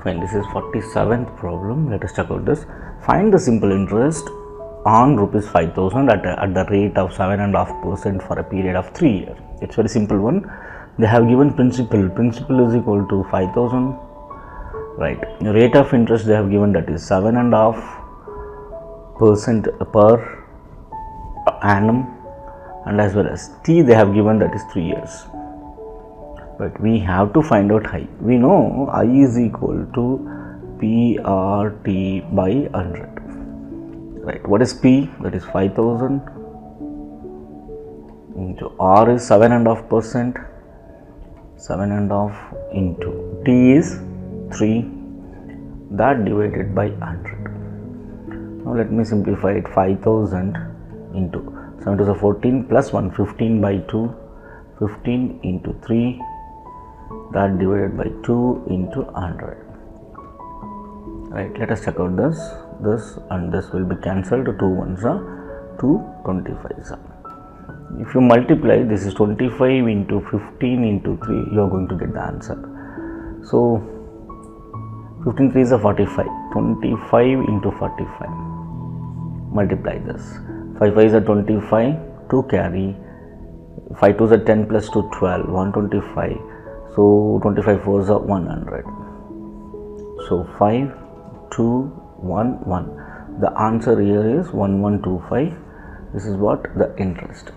Fine, this is 47th problem. Let us check out this. Find the simple interest on rupees 5,000 at the rate of 7.5% for a period of 3 years. It's very simple one. They have given principal. Principal is equal to 5,000. Right. The rate of interest they have given, that is 7.5% per annum, and as well as T they have given, that is 3 years. But we have to find out I. We know I is equal to PRT by 100. Right. What is P? That is 5,000 into R is 7.5%. 7.5 into T is 3, that divided by 100. Now let me simplify it. 5,000 into 7 to the 14 plus 1, 15 by 2, 15 into 3, that divided by 2 into 100. Right, let us check out this. This and this will be cancelled. 2 ones are 2 25s are. If you multiply, this is 25 into 15 into 3, you are going to get the answer. So 15 3s are 45. 25 into 45. Multiply this. 5 5s are 25. 2 carry. 5 2s are 10 plus 2 12. 125. So 25 4s are 100. So 5 2 1 1. The answer here is 1125. This is what the interest.